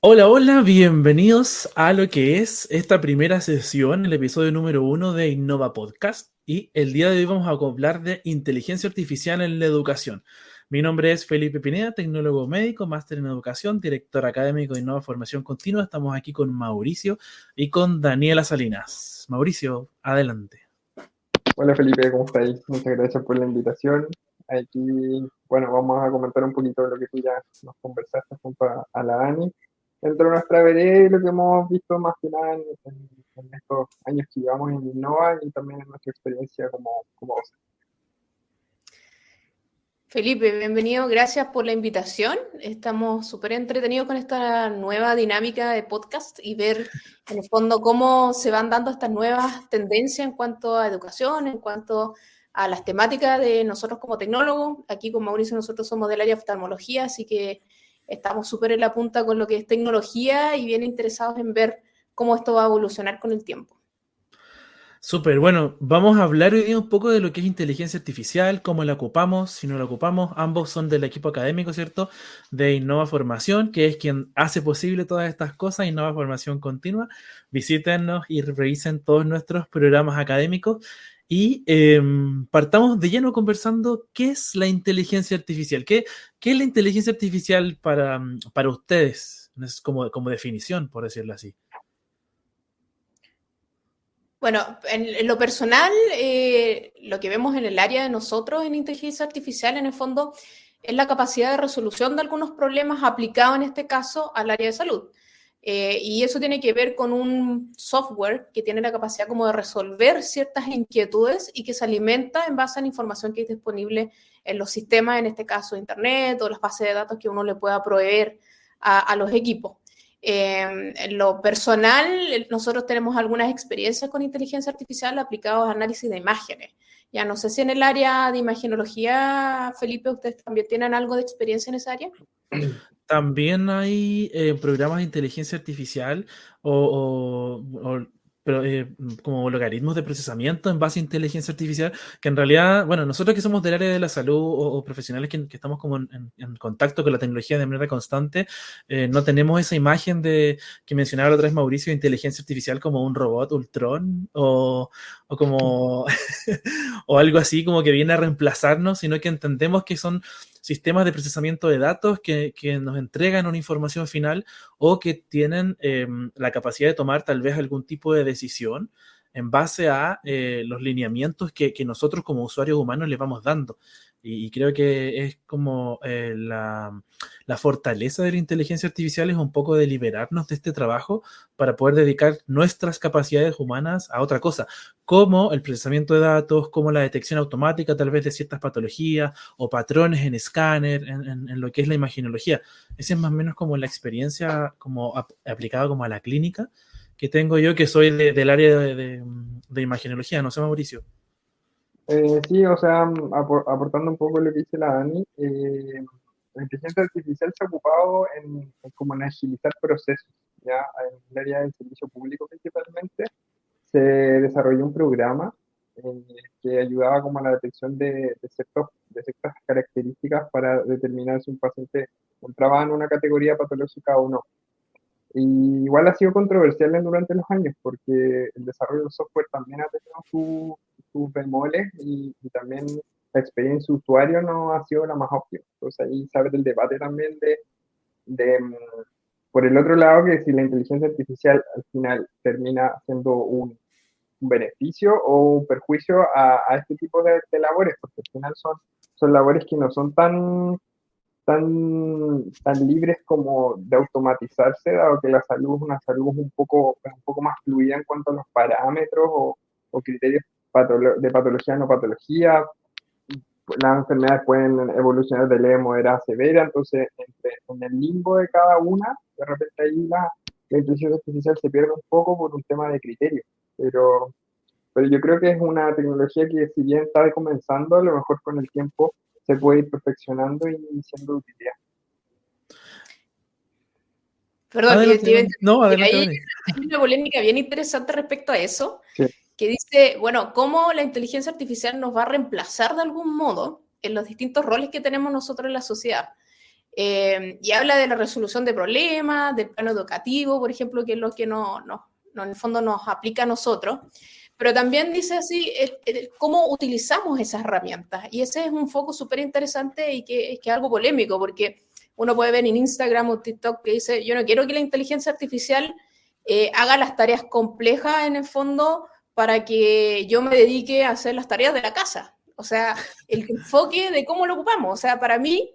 Hola, hola, bienvenidos a lo que es esta primera sesión, el episodio número 1 de Innova Podcast. Y el día de hoy vamos a hablar de inteligencia artificial en la educación. Mi nombre es Felipe Pineda, tecnólogo médico, máster en educación, director académico de Innova Formación Continua. Estamos aquí con Mauricio y con Daniela Salinas. Mauricio, adelante. Hola Felipe, ¿cómo estáis? Muchas gracias por la invitación. Aquí, bueno, vamos a comentar un poquito de lo que tú ya nos conversaste junto a la Dani. Dentro de nuestra vereda y lo que hemos visto más que nada en estos años que llevamos en Innova y también en nuestra experiencia como docente. Felipe, bienvenido, gracias por la invitación. Estamos súper entretenidos con esta nueva dinámica de podcast y ver en el fondo cómo se van dando estas nuevas tendencias en cuanto a educación, en cuanto a las temáticas de nosotros como tecnólogos. Aquí con Mauricio nosotros somos del área de oftalmología, así que estamos súper en la punta con lo que es tecnología y bien interesados en ver cómo esto va a evolucionar con el tiempo. Súper, bueno, vamos a hablar hoy día un poco de lo que es inteligencia artificial, cómo la ocupamos, si no la ocupamos. Ambos son del equipo académico, ¿cierto? De Innova Formación, que es quien hace posible todas estas cosas, Innova Formación Continua. Visítenos y revisen todos nuestros programas académicos. Y partamos de lleno conversando qué es la inteligencia artificial. ¿Qué es la inteligencia artificial para ustedes? Es como definición, por decirlo así. Bueno, en lo personal, lo que vemos en el área de nosotros en inteligencia artificial, en el fondo, es la capacidad de resolución de algunos problemas aplicado en este caso al área de salud. Y eso tiene que ver con un software que tiene la capacidad como de resolver ciertas inquietudes y que se alimenta en base a la información que es disponible en los sistemas, en este caso Internet o las bases de datos que uno le pueda proveer a los equipos. En lo personal, nosotros tenemos algunas experiencias con inteligencia artificial aplicadas a análisis de imágenes. Ya no sé si en el área de imagenología, Felipe, ustedes también tienen algo de experiencia en esa área. También hay programas de inteligencia artificial pero, como logaritmos de procesamiento en base a inteligencia artificial, que en realidad, bueno, nosotros que somos del área de la salud o profesionales que estamos como en contacto con la tecnología de manera constante, no tenemos esa imagen de que mencionaba la otra vez Mauricio, de inteligencia artificial como un robot Ultron o como o algo así como que viene a reemplazarnos, sino que entendemos que son sistemas de procesamiento de datos que nos entregan una información final o que tienen la capacidad de tomar tal vez algún tipo de decisión en base a los lineamientos que nosotros como usuarios humanos les vamos dando. Y creo que es como la fortaleza de la inteligencia artificial es un poco de liberarnos de este trabajo para poder dedicar nuestras capacidades humanas a otra cosa, como el procesamiento de datos, como la detección automática tal vez de ciertas patologías o patrones en escáner, en lo que es la imagenología. Esa es más o menos como la experiencia como aplicada como a la clínica que tengo yo, que soy del área de imagenología, no sé, Mauricio. Sí, o sea, aportando un poco lo que dice la Dani, la inteligencia artificial se ha ocupado como en agilizar procesos, ya en el área del servicio público principalmente. Se desarrolló un programa que ayudaba como a la detección de ciertas características para determinar si un paciente entraba en una categoría patológica o no. Y igual ha sido controversial durante los años porque el desarrollo del software también ha tenido sus bemoles y también la experiencia de usuario no ha sido la más óptima. Entonces ahí se abre el debate también de por el otro lado, que si la inteligencia artificial al final termina siendo un beneficio o un perjuicio a este tipo de labores, porque al final son labores que no son tan libres como de automatizarse, dado que la salud es una salud un poco más fluida en cuanto a los parámetros o criterios de patología no patología. Las enfermedades pueden evolucionar de leve, moderada a severa, entonces en el limbo de cada una, de repente ahí la inteligencia artificial se pierde un poco por un tema de criterio, pero yo creo que es una tecnología que si bien está comenzando, a lo mejor con el tiempo se puede ir perfeccionando y siendo de utilidad. Perdón, que Adelante, te iba a Dani. No, interrumpir. adelante, Dani. Hay una polémica bien interesante respecto a eso, Sí. que dice, bueno, cómo la inteligencia artificial nos va a reemplazar de algún modo en los distintos roles que tenemos nosotros en la sociedad. y habla de la resolución de problemas, del plano educativo, por ejemplo, que es lo que en el fondo nos aplica a nosotros, pero también dice así cómo utilizamos esas herramientas, y ese es un foco súper interesante y que es algo polémico, porque uno puede ver en Instagram o TikTok que dice, yo no quiero que la inteligencia artificial haga las tareas complejas en el fondo para que yo me dedique a hacer las tareas de la casa. O sea, el enfoque de cómo lo ocupamos. O sea, para mí,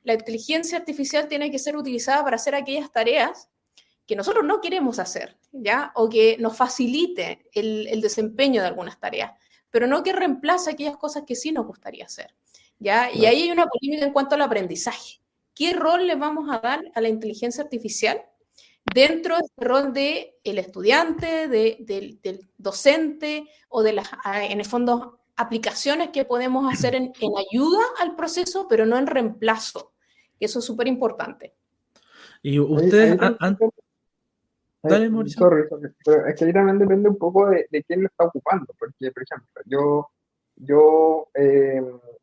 la inteligencia artificial tiene que ser utilizada para hacer aquellas tareas que nosotros no queremos hacer, ¿ya? O que nos facilite el desempeño de algunas tareas, pero no que reemplace aquellas cosas que sí nos gustaría hacer, ¿ya? Y ahí hay una polémica en cuanto al aprendizaje. ¿Qué rol le vamos a dar a la inteligencia artificial dentro del rol del estudiante, del docente o de las, en el fondo, aplicaciones que podemos hacer en ayuda al proceso, pero no en reemplazo? Eso es súper importante. Y ustedes Dale, Mauricio. sorry, pero es que ahí también depende un poco de quién lo está ocupando, porque, por ejemplo, yo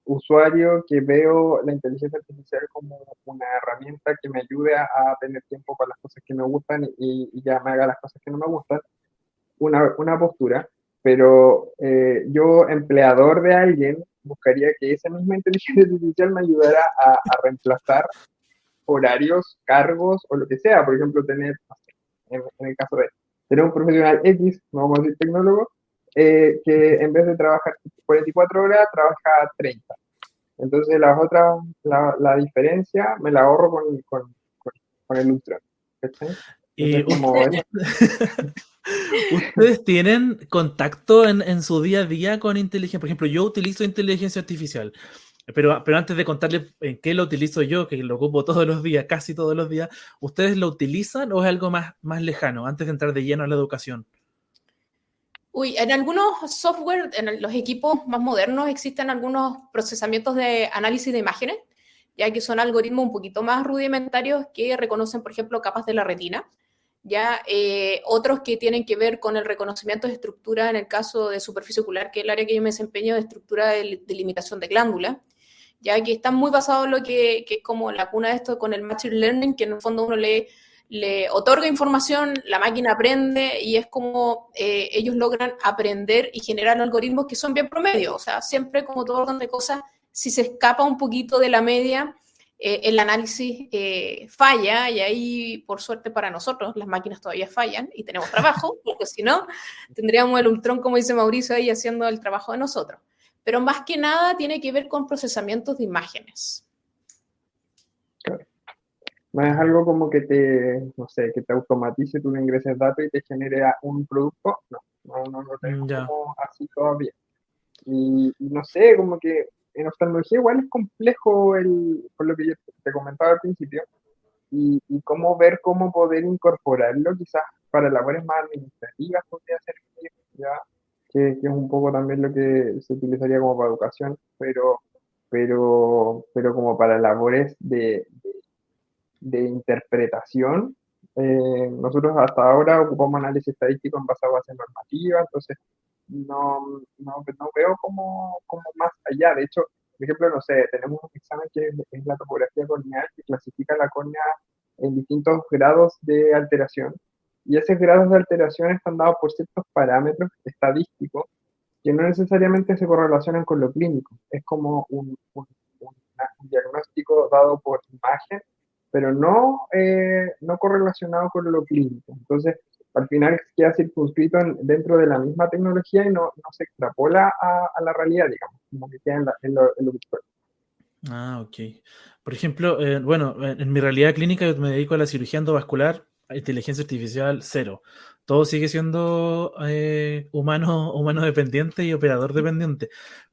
usuario que veo la inteligencia artificial como una herramienta que me ayude a tener tiempo para las cosas que me gustan y ya me haga las cosas que no me gustan, una postura, pero yo, empleador de alguien, buscaría que esa misma inteligencia artificial me ayudara a reemplazar horarios, cargos o lo que sea. Por ejemplo, tener, en el caso de tener un profesional X, no vamos a decir tecnólogo, que en vez de trabajar 44 horas, trabaja 30. Entonces la diferencia me la ahorro con el Ultron. Y ¿ustedes tienen contacto en su día a día con inteligencia? Por ejemplo, yo utilizo inteligencia artificial, pero antes de contarles en qué lo utilizo yo, que lo ocupo todos los días, casi todos los días, ¿ustedes lo utilizan o es algo más lejano, antes de entrar de lleno a la educación? Uy, en algunos software, en los equipos más modernos, existen algunos procesamientos de análisis de imágenes, ya que son algoritmos un poquito más rudimentarios que reconocen, por ejemplo, capas de la retina. Ya otros que tienen que ver con el reconocimiento de estructura en el caso de superficie ocular, que es el área que yo me desempeño, de estructura de limitación de glándula, ya que están muy basados en lo que es como la cuna de esto con el machine learning, que en el fondo uno le otorga información, la máquina aprende y es como ellos logran aprender y generar algoritmos que son bien promedio. O sea, siempre, como todo orden de cosas, si se escapa un poquito de la media, el análisis falla, y ahí, por suerte para nosotros, las máquinas todavía fallan y tenemos trabajo, porque si no, tendríamos el Ultron, como dice Mauricio, ahí haciendo el trabajo de nosotros. Pero más que nada tiene que ver con procesamientos de imágenes. Claro. No es algo como que no sé, que te automatice, tú le ingreses datos y te genere un producto. No lo tenemos como así todavía. Y no sé, como que en oftalmología igual es complejo por lo que yo te comentaba al principio, y cómo ver cómo poder incorporarlo quizás para labores más administrativas, podría ser, ya, que es un poco también lo que se utilizaría como para educación, pero como para labores de interpretación. Nosotros hasta ahora ocupamos análisis estadístico en base a bases normativas, entonces no veo como más allá. De hecho, por ejemplo, no sé, tenemos un examen que es la topografía corneal, que clasifica la córnea en distintos grados de alteración, y esos grados de alteración están dados por ciertos parámetros estadísticos que no necesariamente se correlacionan con lo clínico. Es como un diagnóstico dado por imagen, pero no correlacionado con lo clínico. Entonces, al final queda circunscrito dentro de la misma tecnología y no se extrapola a la realidad, digamos, como que queda en lo virtual. Ah, ok. Por ejemplo, bueno, en mi realidad clínica yo me dedico a la cirugía endovascular, a inteligencia artificial cero. Todo sigue siendo humano dependiente y operador dependiente.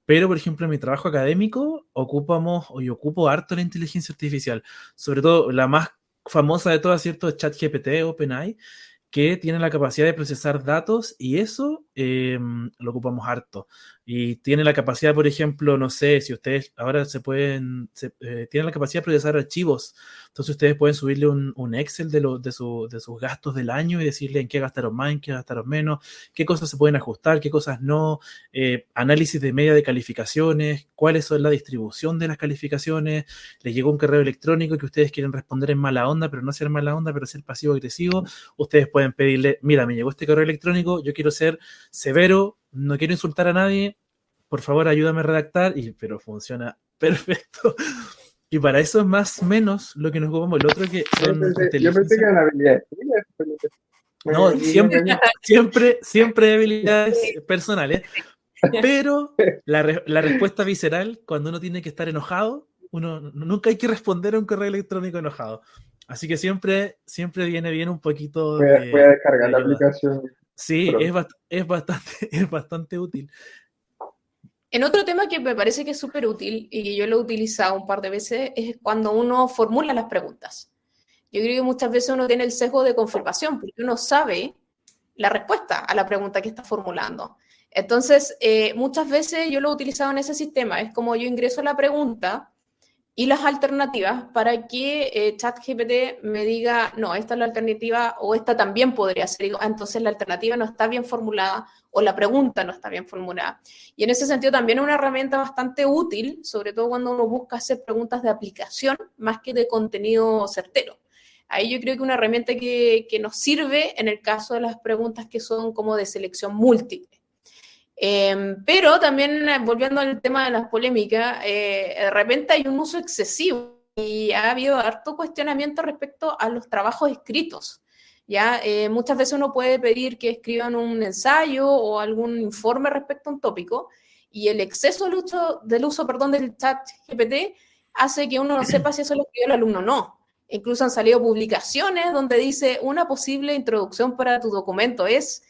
Pero, por ejemplo, en mi trabajo académico yo ocupo harto la inteligencia artificial. Sobre todo, la más famosa de todas, ¿cierto? Es ChatGPT, OpenAI, que tiene la capacidad de procesar datos y eso lo ocupamos harto. y tiene la capacidad, por ejemplo, no sé, si ustedes ahora tienen la capacidad de procesar archivos, entonces ustedes pueden subirle un Excel de sus gastos del año y decirle en qué gastaron más, en qué gastaron menos, qué cosas se pueden ajustar, qué cosas no, análisis de media de calificaciones, cuáles son la distribución de las calificaciones, les llegó un correo electrónico que ustedes quieren responder en mala onda, pero no ser mala onda, pero ser pasivo-agresivo, ustedes pueden pedirle, mira, me llegó este correo electrónico, yo quiero ser severo, no quiero insultar a nadie, por favor ayúdame a redactar, pero funciona perfecto. Y para eso es más o menos lo que nos ocupamos. El otro que son Yo pensé que eran habilidades tuyas, Felipe. no, Me siempre, engañé. siempre hay habilidades personales, pero la respuesta visceral, cuando uno tiene que estar enojado, uno nunca hay que responder a un correo electrónico enojado. Así que siempre viene bien un poquito Voy a de descargar la ayuda. aplicación Sí, pronto. es bastante útil. En otro tema que me parece que es súper útil y que yo lo he utilizado un par de veces es cuando uno formula las preguntas. Yo creo que muchas veces uno tiene el sesgo de confirmación porque uno sabe la respuesta a la pregunta que está formulando. Entonces, muchas veces yo lo he utilizado en ese sistema. Es como yo ingreso la pregunta y las alternativas para que ChatGPT me diga, no, esta es la alternativa o esta también podría ser. Digo, entonces la alternativa no está bien formulada o la pregunta no está bien formulada. Y en ese sentido también es una herramienta bastante útil, sobre todo cuando uno busca hacer preguntas de aplicación más que de contenido certero. Ahí yo creo que una herramienta que nos sirve en el caso de las preguntas que son como de selección múltiple. Pero también, volviendo al tema de las polémicas, de repente hay un uso excesivo y ha habido harto cuestionamiento respecto a los trabajos escritos. ¿Ya? Muchas veces uno puede pedir que escriban un ensayo o algún informe respecto a un tópico y el exceso del uso del chat GPT hace que uno no sepa si eso lo escribió el alumno o no. Incluso han salido publicaciones donde dice una posible introducción para tu documento es...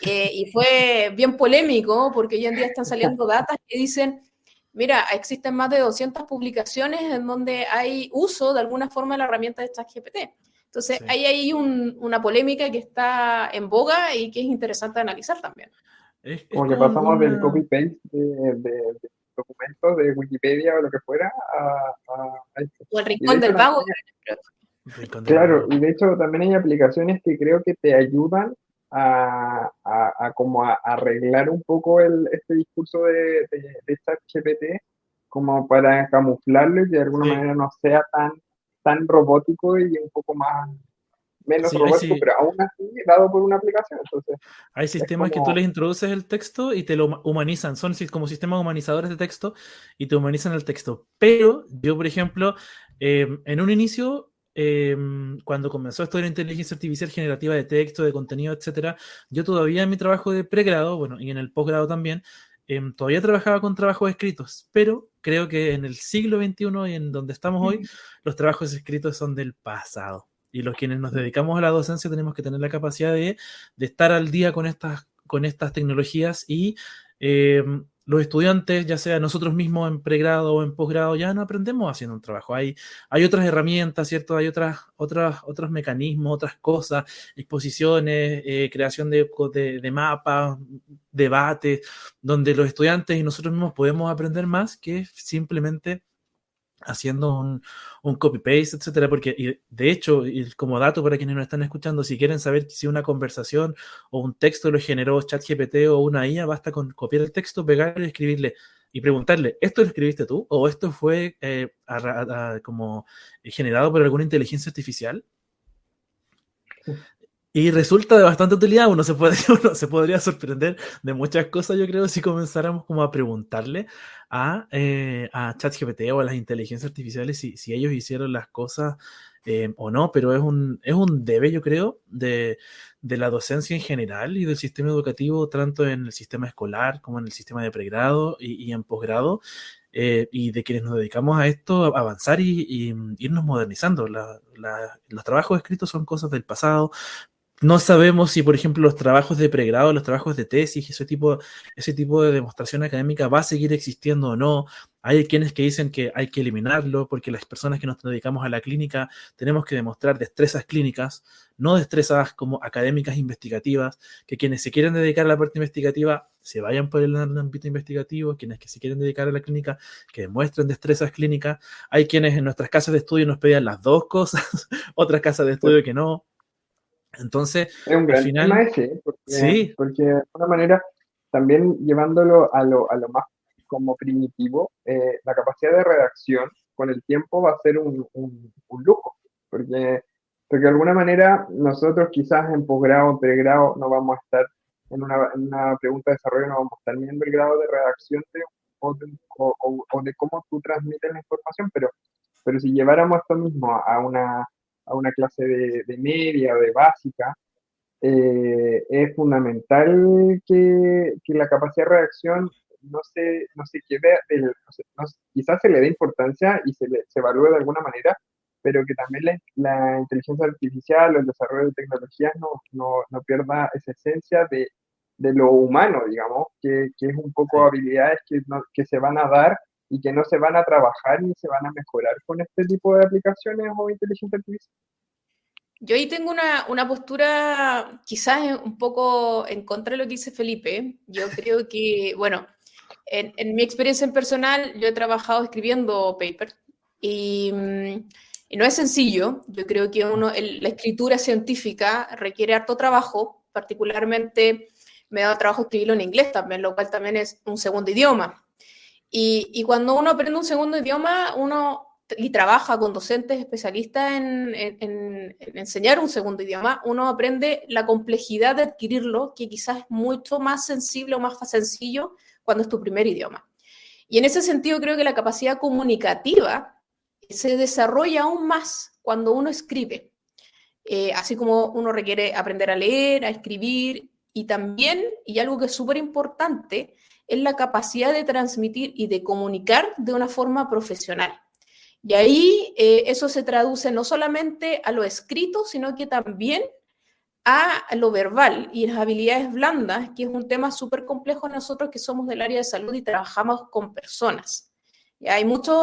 y fue bien polémico porque hoy en día están saliendo datas que dicen, mira, existen más de 200 publicaciones en donde hay uso de alguna forma de la herramienta de ChatGPT. Entonces, Sí. ahí hay una polémica que está en boga y que es interesante analizar también. Es Como que como pasamos del copy-paste de documentos de Wikipedia o lo que fuera a esto. O el Y de rincón hecho del vago. también un rincón del claro, vago. y de hecho también hay aplicaciones que creo que te ayudan como a arreglar un poco este discurso de ChatGPT como para camuflarlo y que de alguna Sí, manera no sea tan robótico y un poco menos sí, robótico, pero aún así dado por una aplicación. Entonces, hay es sistemas que tú como, les introduces el texto y te lo humanizan. Son como sistemas humanizadores de texto y te humanizan el texto. Pero yo, por ejemplo, en un inicio, cuando comenzó esto de la inteligencia artificial generativa de texto, de contenido, etcétera, yo todavía en mi trabajo de pregrado, bueno, y en el posgrado también, todavía trabajaba con trabajos escritos, pero creo que en el siglo XXI y en donde estamos hoy, los trabajos escritos son del pasado. Y los quienes nos dedicamos a la docencia tenemos que tener la capacidad de estar al día con estas tecnologías y los estudiantes, ya sea nosotros mismos en pregrado o en posgrado, ya no aprendemos haciendo un trabajo. Hay otras herramientas, ¿cierto? Hay otros mecanismos, otras cosas, exposiciones, creación de mapas, debates, donde los estudiantes y nosotros mismos podemos aprender más que simplemente haciendo un copy-paste, etcétera, porque y de hecho, y como dato para quienes nos están escuchando, si quieren saber si una conversación o un texto lo generó ChatGPT o una IA, basta con copiar el texto, pegarlo y escribirle y preguntarle, ¿esto lo escribiste tú? ¿O esto fue como generado por alguna inteligencia artificial? Y resulta de bastante utilidad, uno se podría sorprender de muchas cosas, yo creo, si comenzáramos como a preguntarle a ChatGPT o a las inteligencias artificiales si ellos hicieron las cosas o no, pero es un debe, yo creo, de la docencia en general y del sistema educativo, tanto en el sistema escolar como en el sistema de pregrado y en posgrado, y de quienes nos dedicamos a esto, a avanzar y irnos modernizando. Los trabajos escritos son cosas del pasado. No sabemos si, por ejemplo, los trabajos de pregrado, los trabajos de tesis, ese tipo de demostración académica va a seguir existiendo o no. Hay quienes que dicen que hay que eliminarlo porque las personas que nos dedicamos a la clínica tenemos que demostrar destrezas clínicas, no destrezas como académicas investigativas, que quienes se quieren dedicar a la parte investigativa se vayan por el ámbito investigativo, quienes que se quieren dedicar a la clínica que demuestren destrezas clínicas. Hay quienes en nuestras casas de estudio nos pedían las dos cosas, otras casas de estudio que no. Entonces, Es un al gran tema final, ese, sí, porque de alguna manera, también llevándolo a lo más como primitivo, la capacidad de redacción con el tiempo va a ser un lujo, porque de alguna manera nosotros quizás en posgrado, en pregrado, no vamos a estar en una pregunta de desarrollo, no vamos a estar viendo el grado de redacción o de cómo tú transmites la información, pero si lleváramos esto mismo a una clase de media o de básica, es fundamental que la capacidad de reacción no se quede, quizás se le dé importancia y se evalúe de alguna manera, pero que también la inteligencia artificial o el desarrollo de tecnologías no pierda esa esencia de lo humano, digamos, que es un poco sí. habilidades que se van a dar y que no se van a trabajar ni se van a mejorar con este tipo de aplicaciones o inteligencia artificial. Yo ahí tengo una postura quizás un poco en contra de lo que dice Felipe. Yo creo que, bueno, en mi experiencia en personal, yo he trabajado escribiendo papers y no es sencillo. Yo creo que la escritura científica requiere harto trabajo, particularmente me da trabajo escribirlo en inglés también, lo cual también es un segundo idioma. Y cuando uno aprende un segundo idioma, y trabaja con docentes especialistas en enseñar un segundo idioma, uno aprende la complejidad de adquirirlo, que quizás es mucho más sensible o más sencillo cuando es tu primer idioma. Y en ese sentido creo que la capacidad comunicativa se desarrolla aún más cuando uno escribe, así como uno requiere aprender a leer, a escribir, y también, y algo que es súper importante, es la capacidad de transmitir y de comunicar de una forma profesional. Y ahí eso se traduce no solamente a lo escrito, sino que también a lo verbal y las habilidades blandas, que es un tema súper complejo nosotros que somos del área de salud y trabajamos con personas. Y hay muchas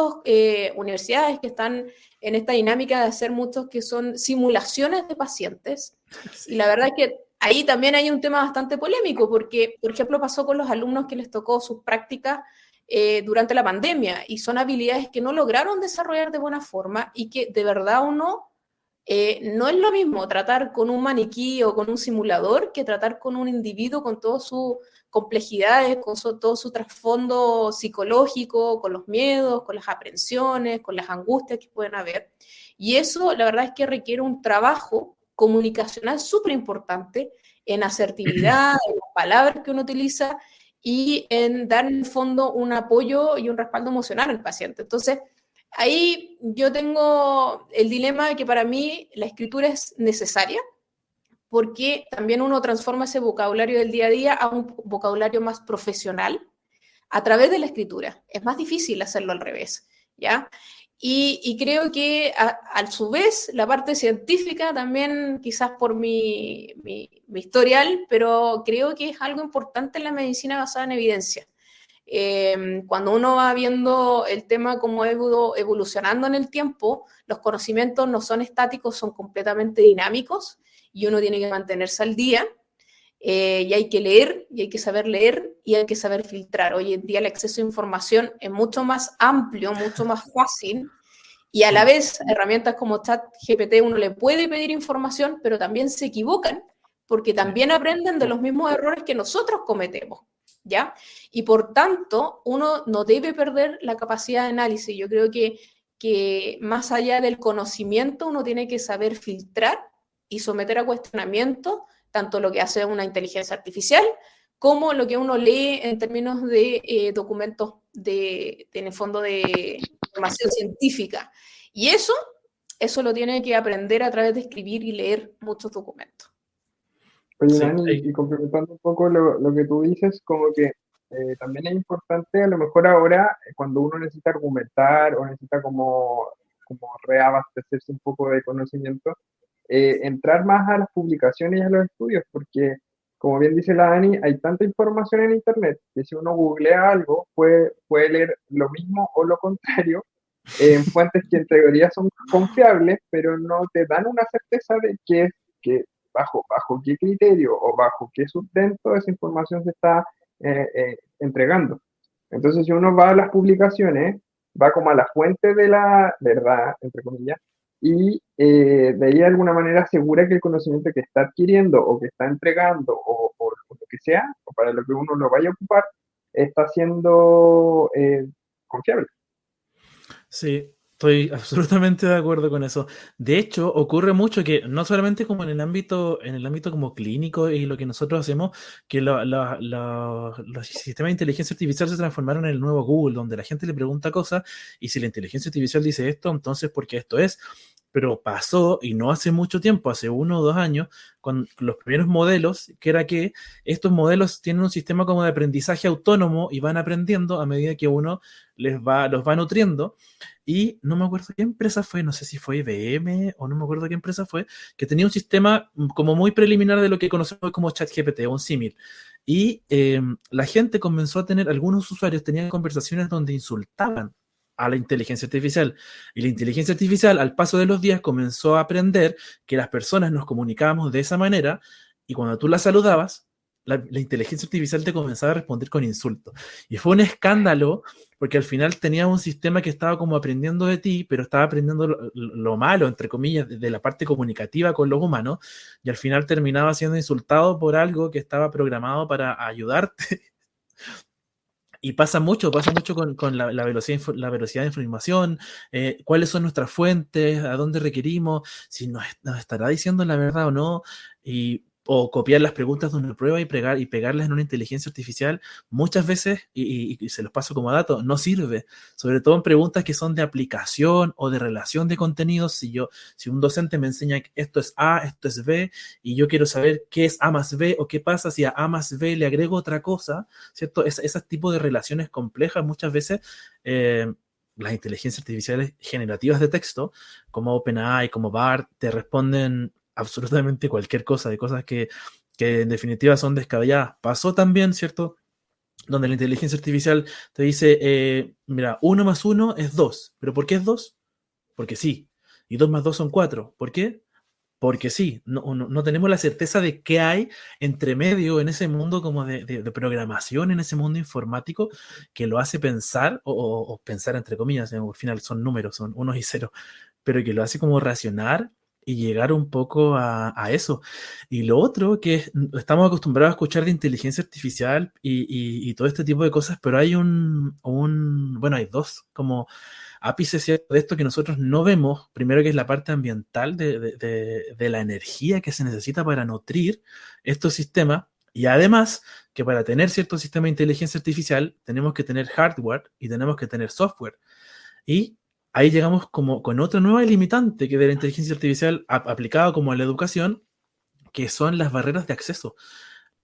universidades que están en esta dinámica de hacer muchos que son simulaciones de pacientes. Sí. Y la verdad es que ahí también hay un tema bastante polémico, porque, por ejemplo, pasó con los alumnos que les tocó sus prácticas durante la pandemia y son habilidades que no lograron desarrollar de buena forma y que de verdad uno no es lo mismo tratar con un maniquí o con un simulador que tratar con un individuo con todas sus complejidades, todo su trasfondo psicológico, con los miedos, con las aprensiones, con las angustias que pueden haber. Y eso, la verdad es que requiere un trabajo comunicacional súper importante en asertividad, en las palabras que uno utiliza y en dar en el fondo un apoyo y un respaldo emocional al paciente. Entonces, ahí yo tengo el dilema de que para mí la escritura es necesaria porque también uno transforma ese vocabulario del día a día a un vocabulario más profesional a través de la escritura. Es más difícil hacerlo al revés, ¿ya? Y creo que a su vez la parte científica también, quizás por mi historial, pero creo que es algo importante en la medicina basada en evidencia. Cuando uno va viendo el tema cómo ha ido evolucionando en el tiempo, los conocimientos no son estáticos, son completamente dinámicos y uno tiene que mantenerse al día. Y hay que leer, y hay que saber leer, y hay que saber filtrar. Hoy en día el acceso a información es mucho más amplio, mucho más fácil, y a la vez herramientas como ChatGPT uno le puede pedir información, pero también se equivocan, porque también aprenden de los mismos errores que nosotros cometemos, ¿ya? Y por tanto, uno no debe perder la capacidad de análisis. Yo creo que más allá del conocimiento, uno tiene que saber filtrar y someter a cuestionamiento tanto lo que hace una inteligencia artificial como lo que uno lee en términos de documentos en el fondo de información científica. Y eso lo tiene que aprender a través de escribir y leer muchos documentos. Oye, Sí, Dani, y complementando un poco lo que tú dices, como que también es importante, a lo mejor ahora, cuando uno necesita argumentar o necesita como reabastecerse un poco de conocimiento, entrar más a las publicaciones y a los estudios, porque como bien dice la Dani, hay tanta información en Internet que si uno googlea algo puede leer lo mismo o lo contrario en fuentes que en teoría son confiables, pero no te dan una certeza de que bajo qué criterio o bajo qué sustento esa información se está entregando. Entonces, si uno va a las publicaciones, va como a la fuente de la verdad, entre comillas, y de ahí de alguna manera asegura que el conocimiento que está adquiriendo o que está entregando o lo que sea, o para lo que uno lo vaya a ocupar, está siendo confiable. Sí, estoy absolutamente de acuerdo con eso. De hecho, ocurre mucho que no solamente como en el ámbito como clínico y lo que nosotros hacemos, que los sistemas de inteligencia artificial se transformaron en el nuevo Google, donde la gente le pregunta cosas y si la inteligencia artificial dice esto, entonces porque esto es. Pero pasó, y no hace mucho tiempo, hace 1 o 2 años, con los primeros modelos, que era que estos modelos tienen un sistema como de aprendizaje autónomo y van aprendiendo a medida que uno los va nutriendo. Y no me acuerdo qué empresa fue, no sé si fue IBM o no me acuerdo qué empresa fue, que tenía un sistema como muy preliminar de lo que conocemos hoy como ChatGPT o un símil. Y la gente comenzó a tener, algunos usuarios tenían conversaciones donde insultaban a la inteligencia artificial. Y la inteligencia artificial, al paso de los días, comenzó a aprender que las personas nos comunicábamos de esa manera y cuando tú la saludabas, la inteligencia artificial te comenzaba a responder con insultos. Y fue un escándalo porque al final tenía un sistema que estaba como aprendiendo de ti, pero estaba aprendiendo lo malo, entre comillas, de la parte comunicativa con los humanos, y al final terminaba siendo insultado por algo que estaba programado para ayudarte. Y pasa mucho con la velocidad de información, cuáles son nuestras fuentes, a dónde requerimos, si nos estará diciendo la verdad o no, o copiar las preguntas de una prueba y pegarlas en una inteligencia artificial, muchas veces, y se los paso como dato, no sirve, sobre todo en preguntas que son de aplicación o de relación de contenidos. Si un docente me enseña que esto es A, esto es B, y yo quiero saber qué es A más B o qué pasa si a A más B le agrego otra cosa, ¿cierto? Ese tipo de relaciones complejas muchas veces las inteligencias artificiales generativas de texto, como OpenAI, como BART, te responden absolutamente cualquier cosa, de cosas que en definitiva son descabelladas. Pasó también, ¿cierto? Donde la inteligencia artificial te dice, mira, 1 más 1 es 2, ¿pero por qué es 2? Porque sí. Y 2 más 2 son 4. ¿Por qué? Porque sí, no tenemos la certeza de qué hay entre medio en ese mundo como de programación, en ese mundo informático, que lo hace pensar, o pensar entre comillas, al final son números, son unos y ceros, pero que lo hace como racionar y llegar un poco a eso. Y lo otro que estamos acostumbrados a escuchar de inteligencia artificial y todo este tipo de cosas, pero hay bueno, hay dos como ápices, ¿cierto?, de esto que nosotros no vemos. Primero, que es la parte ambiental de la energía que se necesita para nutrir estos sistemas. Y además, que para tener cierto sistema de inteligencia artificial tenemos que tener hardware y tenemos que tener software. Y ahí llegamos como con otra nueva limitante que de la inteligencia artificial aplicada como a la educación, que son las barreras de acceso.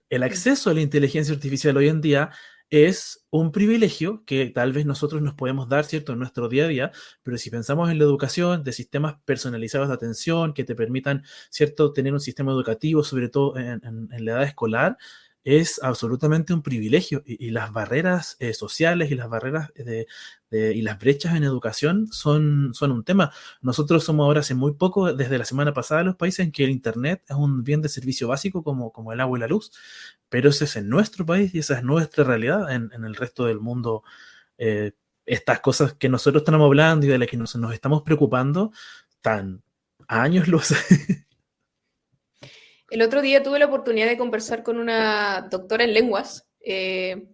El acceso a la inteligencia artificial hoy en día es un privilegio que tal vez nosotros nos podemos dar, ¿cierto?, en nuestro día a día, pero si pensamos en la educación, de sistemas personalizados de atención que te permitan, ¿cierto?, tener un sistema educativo, sobre todo en la edad escolar, es absolutamente un privilegio. Y las barreras sociales y las barreras y las brechas en educación son un tema. Nosotros somos ahora hace muy poco, desde la semana pasada, los países en que el Internet es un bien de servicio básico como el agua y la luz, pero ese es en nuestro país y esa es nuestra realidad. En el resto del mundo, eh, estas cosas que nosotros estamos hablando y de las que nos estamos preocupando, están a años luz. El otro día tuve la oportunidad de conversar con una doctora en lenguas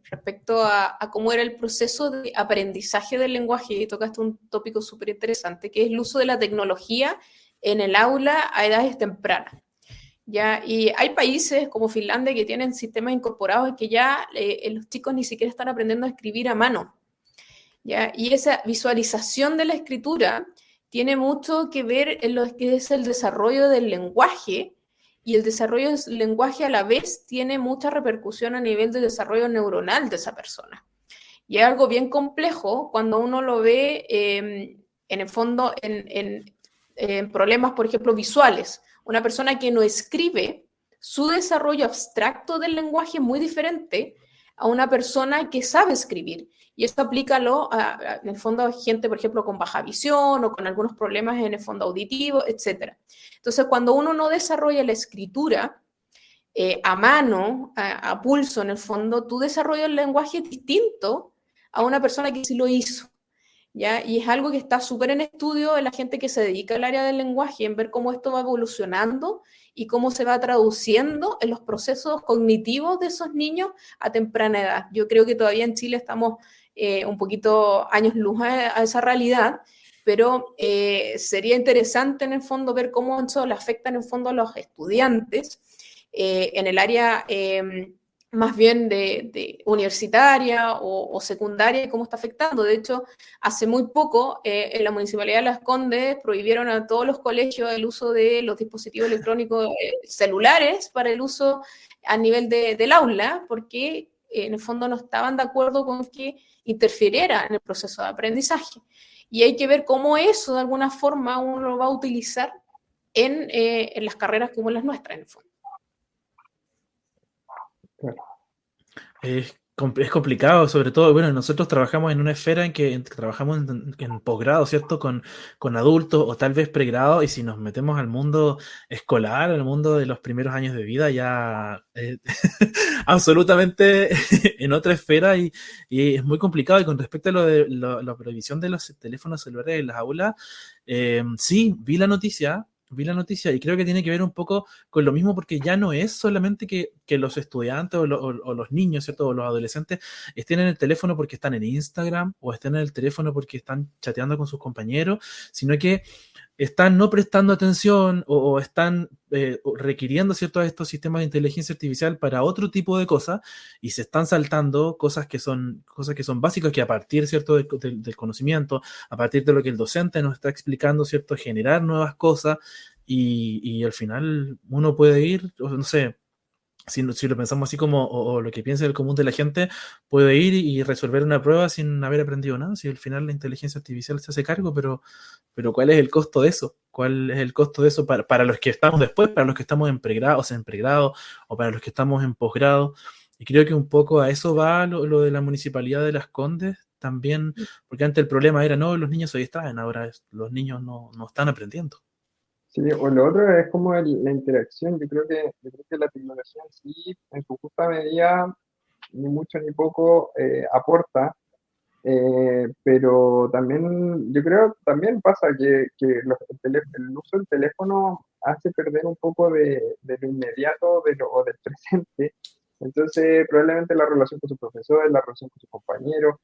respecto a cómo era el proceso de aprendizaje del lenguaje, y tocaste un tópico súper interesante, que es el uso de la tecnología en el aula a edades tempranas. ¿Ya? Y hay países como Finlandia que tienen sistemas incorporados en que ya los chicos ni siquiera están aprendiendo a escribir a mano, ¿ya? Y esa visualización de la escritura tiene mucho que ver en lo que es el desarrollo del lenguaje, y el desarrollo del lenguaje a la vez tiene mucha repercusión a nivel de desarrollo neuronal de esa persona. Y es algo bien complejo cuando uno lo ve en el fondo en problemas, por ejemplo, visuales. una persona que no escribe, su desarrollo abstracto del lenguaje es muy diferente a una persona que sabe escribir. Y esto aplícalo en el fondo a gente, por ejemplo, con baja visión o con algunos problemas en el fondo auditivo, etc. Entonces, cuando uno no desarrolla la escritura a mano, a pulso, en el fondo, tú desarrollas el lenguaje distinto a una persona que sí lo hizo. ¿Ya? Y es algo que está súper en estudio en la gente que se dedica al área del lenguaje, en ver cómo esto va evolucionando y cómo se va traduciendo en los procesos cognitivos de esos niños a temprana edad. Yo creo que todavía en Chile estamos un poquito años luz a esa realidad, pero sería interesante en el fondo ver cómo eso le afecta en el fondo a los estudiantes en el área más bien de universitaria o secundaria y cómo está afectando. De hecho, hace muy poco en la Municipalidad de Las Condes prohibieron a todos los colegios el uso de los dispositivos electrónicos celulares para el uso a nivel del aula, porque en el fondo no estaban de acuerdo con que interfiriera en el proceso de aprendizaje. Y hay que ver cómo eso, de alguna forma, uno lo va a utilizar en las carreras como las nuestras, en el fondo. Es complicado, sobre todo, bueno, nosotros trabajamos en una esfera en que trabajamos en posgrado, ¿cierto? Con adultos o tal vez pregrado, y si nos metemos al mundo escolar, al mundo de los primeros años de vida, ya absolutamente en otra esfera y es muy complicado. Y con respecto a lo de la prohibición de los teléfonos celulares en las aulas, sí, vi la noticia y creo que tiene que ver un poco con lo mismo, porque ya no es solamente que los estudiantes o los niños, ¿cierto? O los adolescentes estén en el teléfono porque están en Instagram o estén en el teléfono porque están chateando con sus compañeros, sino que están no prestando atención o están requiriendo ciertos estos sistemas de inteligencia artificial para otro tipo de cosas y se están saltando cosas que son básicas, que a partir, ¿cierto? del conocimiento, a partir de lo que el docente nos está explicando, ¿cierto? Generar nuevas cosas y al final uno puede ir, no sé, si lo pensamos así como, o lo que piensa el común de la gente, puede ir y resolver una prueba sin haber aprendido nada. Si al final la inteligencia artificial se hace cargo, pero ¿cuál es el costo de eso? ¿Cuál es el costo de eso para los que estamos después, para los que estamos en pregrado, o para los que estamos en posgrado? Y creo que un poco a eso va lo de la Municipalidad de Las Condes también, porque antes el problema era, no, los niños se distraen, ahora los niños no están aprendiendo. Sí, o lo otro es como la interacción. Yo creo que la tecnología en sí, en su justa medida, ni mucho ni poco aporta, pero también, yo creo, también pasa que el uso del teléfono hace perder un poco de lo inmediato o del presente. Entonces, probablemente la relación con sus profesores, la relación con sus compañeros,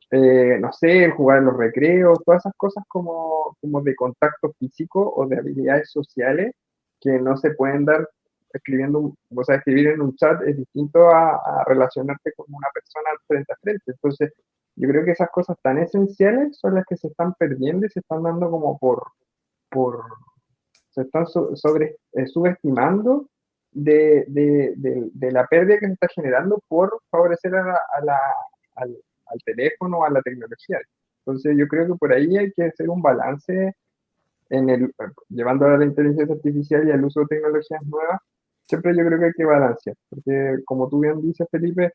no sé, el jugar en los recreos, todas esas cosas como de contacto físico o de habilidades sociales que no se pueden dar o sea, escribir en un chat es distinto a relacionarte con una persona frente a frente. Entonces, yo creo que esas cosas tan esenciales son las que se están perdiendo y se están dando como por se están subestimando de la pérdida que se está generando por favorecer al, al teléfono, a la tecnología. Entonces yo creo que por ahí hay que hacer un balance llevando a la inteligencia artificial y al uso de tecnologías nuevas. Siempre yo creo que hay que balancear, porque como tú bien dices, Felipe,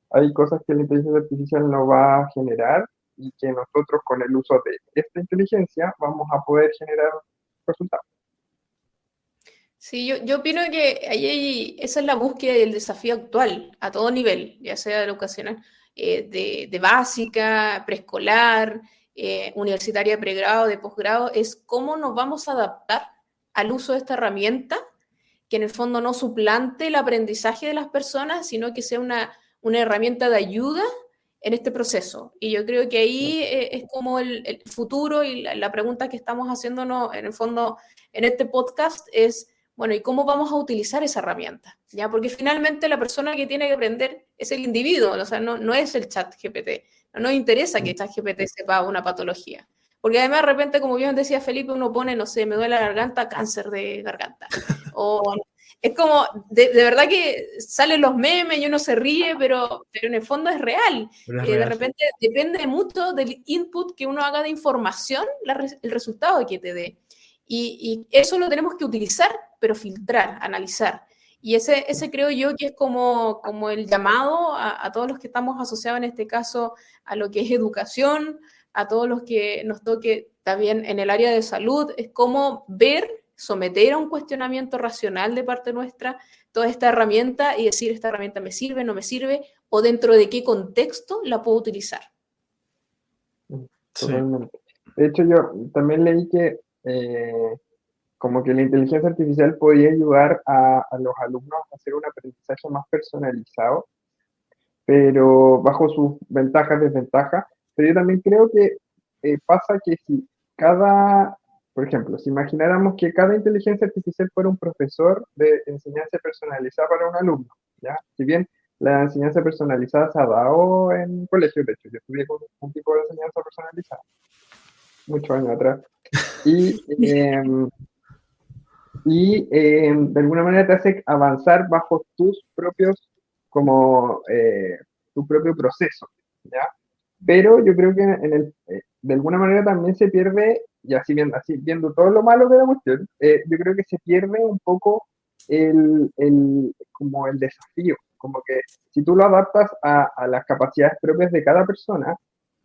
hay cosas que la inteligencia artificial no va a generar y que nosotros con el uso de esta inteligencia vamos a poder generar resultados. Sí, yo opino que esa es la búsqueda y el desafío actual a todo nivel, ya sea educacional, de básica, preescolar, universitaria, de pregrado, de posgrado, es cómo nos vamos a adaptar al uso de esta herramienta, que en el fondo no suplante el aprendizaje de las personas, sino que sea una herramienta de ayuda en este proceso. Y yo creo que ahí es como el futuro y la pregunta que estamos haciéndonos en el fondo en este podcast es, bueno, ¿y cómo vamos a utilizar esa herramienta? ¿Ya? Porque finalmente la persona que tiene que aprender es el individuo, o sea, no es el chat GPT. No nos interesa que el chat GPT sepa una patología. Porque además de repente, como bien decía Felipe, uno pone, no sé, me duele la garganta, cáncer de garganta. O es como, de verdad que salen los memes y uno se ríe, pero en el fondo es real. De repente depende mucho del input que uno haga de información, el resultado que te dé. Y eso lo tenemos que utilizar pero filtrar, analizar. Y ese creo yo que es como el llamado a todos los que estamos asociados en este caso a lo que es educación, a todos los que nos toque también en el área de salud, es como ver, someter a un cuestionamiento racional de parte nuestra toda esta herramienta y decir, esta herramienta me sirve, no me sirve, o dentro de qué contexto la puedo utilizar. Sí. Totalmente. De hecho, yo también leí que como que la inteligencia artificial podía ayudar a los alumnos a hacer un aprendizaje más personalizado, pero bajo sus ventajas, desventajas. Pero yo también creo que pasa que si por ejemplo, si imagináramos que cada inteligencia artificial fuera un profesor de enseñanza personalizada para un alumno, ¿ya? Si bien la enseñanza personalizada se ha dado en colegios, de hecho, yo estudié con un tipo de enseñanza personalizada muchos años atrás, y, de alguna manera te hace avanzar bajo tus propios, como tu propio proceso, ¿ya? Pero yo creo que de alguna manera también se pierde, y así viendo todo lo malo de la cuestión, yo creo que se pierde un poco como el desafío, como que si tú lo adaptas a las capacidades propias de cada persona,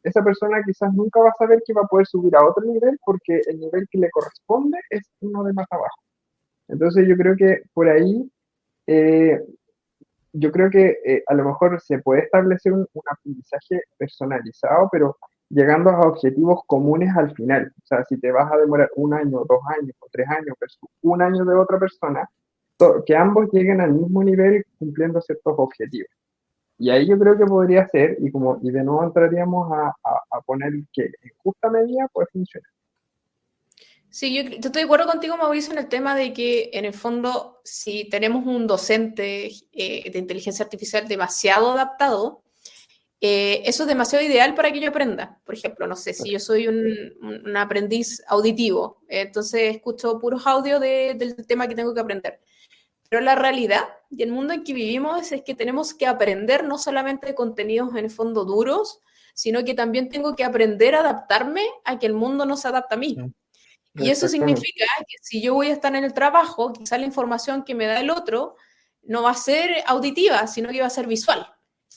esa persona quizás nunca va a saber que va a poder subir a otro nivel porque el nivel que le corresponde es uno de más abajo. Entonces yo creo que por ahí, eh, yo creo que a lo mejor se puede establecer un aprendizaje personalizado, pero llegando a objetivos comunes al final. O sea, si te vas a demorar 1 año, 2 años o 3 años versus 1 año de otra persona, que ambos lleguen al mismo nivel cumpliendo ciertos objetivos. Y ahí yo creo que podría ser, y de nuevo entraríamos a poner que en justa medida puede funcionar. Sí, yo estoy de acuerdo contigo, Mauricio, en el tema de que, en el fondo, si tenemos un docente de inteligencia artificial demasiado adaptado, eso es demasiado ideal para que yo aprenda. Por ejemplo, no sé, si yo soy un aprendiz auditivo, entonces escucho puros audios del tema que tengo que aprender. Pero la realidad y el mundo en que vivimos es que tenemos que aprender no solamente de contenidos en el fondo duros, sino que también tengo que aprender a adaptarme a que el mundo no se adapta a mí. Y eso significa que si yo voy a estar en el trabajo, quizá la información que me da el otro no va a ser auditiva, sino que va a ser visual.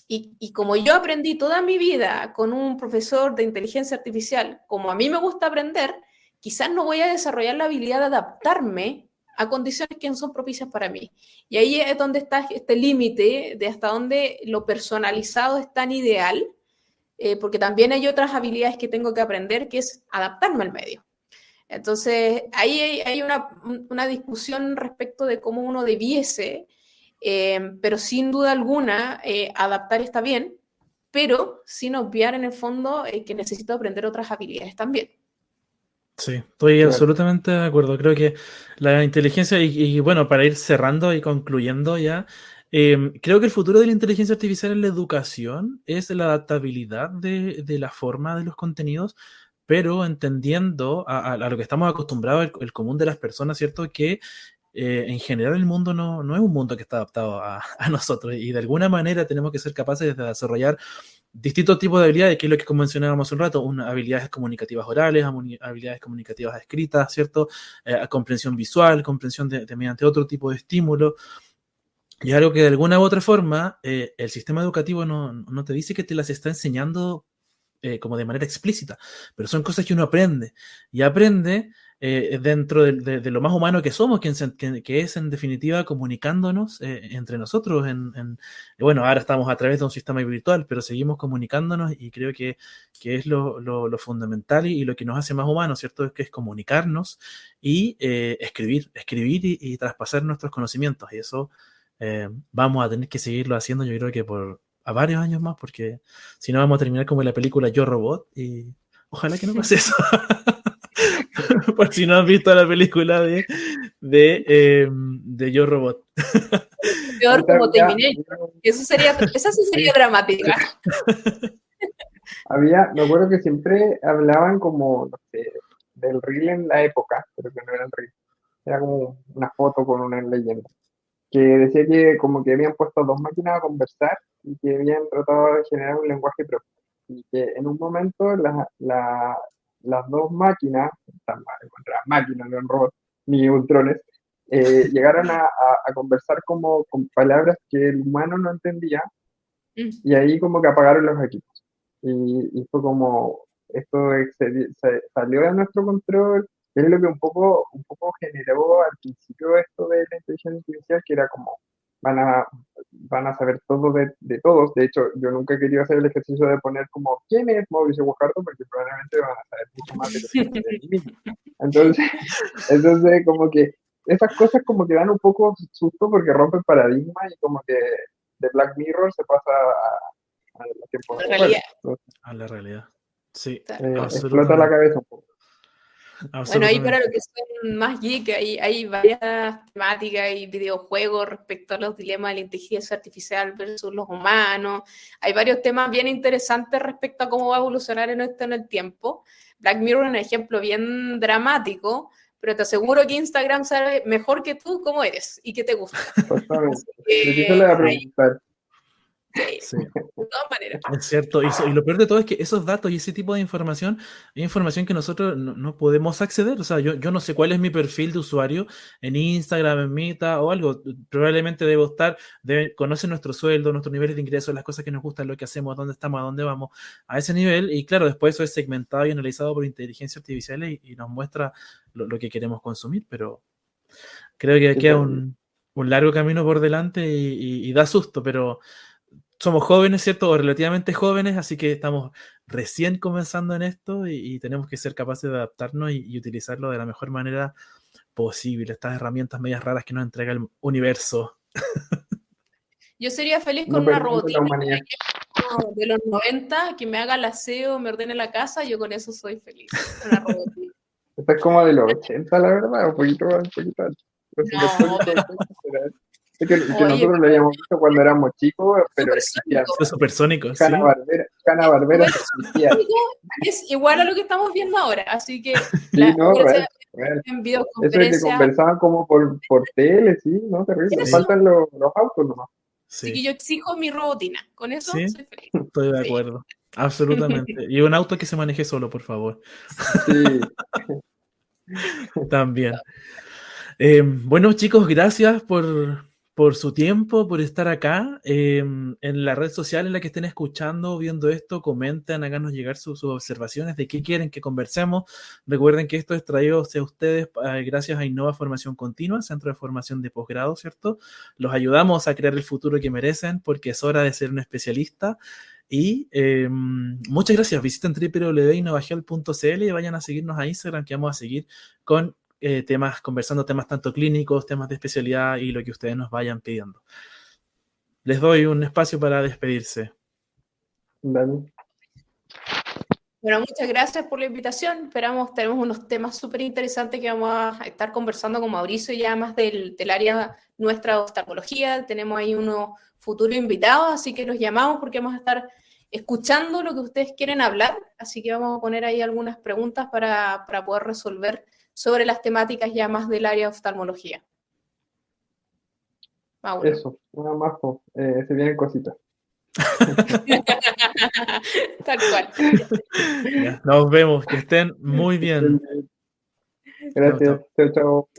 Y como yo aprendí toda mi vida con un profesor de inteligencia artificial, como a mí me gusta aprender, quizás no voy a desarrollar la habilidad de adaptarme a condiciones que no son propicias para mí. Y ahí es donde está este límite de hasta dónde lo personalizado es tan ideal, porque también hay otras habilidades que tengo que aprender, que es adaptarme al medio. Entonces, ahí hay una discusión respecto de cómo uno debiese, pero sin duda alguna, adaptar está bien, pero sin obviar en el fondo que necesito aprender otras habilidades también. Sí, estoy Claro. absolutamente de acuerdo. Creo que la inteligencia, y bueno, para ir cerrando y concluyendo ya, creo que el futuro de la inteligencia artificial en la educación es la adaptabilidad de la forma de los contenidos, pero entendiendo a lo que estamos acostumbrados, el común de las personas, ¿cierto? Que en general el mundo no es un mundo que está adaptado a nosotros, y de alguna manera tenemos que ser capaces de desarrollar distintos tipos de habilidades, que es lo que mencionábamos hace un rato, habilidades comunicativas orales, habilidades comunicativas escritas, ¿cierto? Comprensión visual, comprensión mediante otro tipo de estímulo. Y algo que de alguna u otra forma el sistema educativo no te dice que te las está enseñando como de manera explícita, pero son cosas que uno aprende, y aprende dentro de lo más humano que somos, que es en definitiva comunicándonos entre nosotros. Bueno, ahora estamos a través de un sistema virtual, pero seguimos comunicándonos, y creo que es lo fundamental y lo que nos hace más humanos, ¿cierto? Es que es comunicarnos y escribir y traspasar nuestros conocimientos, y eso vamos a tener que seguirlo haciendo, yo creo que a varios años más, porque si no vamos a terminar como en la película Yo Robot, y ojalá que no pase eso. Por si no han visto la película de Yo Robot. Peor como Terminator. Esa sí sería dramática. Me acuerdo que siempre hablaban como, no sé, del reel en la época, pero que no era el reel. Era como una foto con una leyenda, que decía que como que habían puesto dos máquinas a conversar y que habían tratado de generar un lenguaje propio. Y que en un momento las dos máquinas, las máquinas, no eran robots, ni ultrones, llegaron a conversar como con palabras que el humano no entendía, y ahí como que apagaron los equipos. Y fue como, esto salió de nuestro control, es lo que un poco generó al principio esto de la inteligencia artificial, que era como, van a, van a saber todo de todos. De hecho, yo nunca he querido hacer el ejercicio de poner como, ¿quién es Mauricio Guajardo? Porque probablemente van a saber mucho más de lo que yo sé de mí mismo. Entonces, como que esas cosas como que dan un poco susto porque rompen paradigma y como que de Black Mirror se pasa a los tiempos La actuales. realidad. Entonces, A la realidad. Sí, explota la absolutamente. cabeza un poco. Bueno, ahí Absolutamente. para los que son más geek, hay varias temáticas y videojuegos respecto a los dilemas de la inteligencia artificial versus los humanos. Hay varios temas bien interesantes respecto a cómo va a evolucionar en esto en el tiempo. Black Mirror es un ejemplo bien dramático, pero te aseguro que Instagram sabe mejor que tú cómo eres y qué te gusta. Exactamente. Así De qué se le va a que, ahí, preguntar. sí, Sí. de todas maneras. Es cierto, y lo peor de todo es que esos datos y ese tipo de información es información que nosotros no podemos acceder. O sea, yo no sé cuál es mi perfil de usuario en Instagram, en Meta o algo. Probablemente debo estar, conoce nuestro sueldo, nuestros niveles de ingresos, las cosas que nos gustan, lo que hacemos, dónde estamos, a dónde vamos, a ese nivel. Y claro, después eso es segmentado y analizado por inteligencia artificial y nos muestra lo que queremos consumir. Pero creo que queda un largo camino por delante y da susto, pero somos jóvenes, ¿cierto? O relativamente jóvenes, así que estamos recién comenzando en esto y tenemos que ser capaces de adaptarnos y utilizarlo de la mejor manera posible. Estas herramientas medias raras que nos entrega el universo. Yo sería feliz No con una perdimos la robotina humanidad. de los 90 que me haga el aseo, me ordene la casa, yo con eso soy feliz. Una robotina. Esta es como de los 80, la verdad, un poquito antes. Los No, supersónicos, ¿verdad? Sé que oye, nosotros lo habíamos visto cuando éramos chicos, pero existían. supersónico. Fue supersónico, sí. Hanna-Barbera existía. Es igual a lo que estamos viendo ahora, así que Sí, no, real. en Eso de que videoconferencia, conversaban como por tele, sí, no, terrible. eso, Faltan los autos nomás. así que Sí, yo exijo mi robotina, con eso sí, soy feliz. estoy de Sí. acuerdo. Absolutamente. Y un auto que se maneje solo, por favor. Sí, También. Bueno, chicos, gracias por su tiempo, por estar acá. En la red social en la que estén escuchando, viendo esto, comenten, háganos llegar sus observaciones de qué quieren que conversemos. Recuerden que esto es traído hacia ustedes gracias a Innova Formación Continua, Centro de Formación de Posgrado, ¿cierto? Los ayudamos a crear el futuro que merecen porque es hora de ser un especialista. Y muchas gracias. Visiten www.innovagial.cl y vayan a seguirnos a Instagram, que vamos a seguir con conversando temas tanto clínicos, temas de especialidad y lo que ustedes nos vayan pidiendo. Les doy un espacio para despedirse. Dani. Bueno, muchas gracias por la invitación. Tenemos unos temas súper interesantes que vamos a estar conversando con Mauricio ya más del área nuestra de oftalmología. Tenemos ahí unos futuros invitados, así que los llamamos porque vamos a estar escuchando lo que ustedes quieren hablar. Así que vamos a poner ahí algunas preguntas para poder resolver sobre las temáticas ya más del área de oftalmología. Mauro. Eso, nada más, se vienen cositas. Tal cual. Ya, nos vemos, que estén muy bien. Gracias, chao, chao.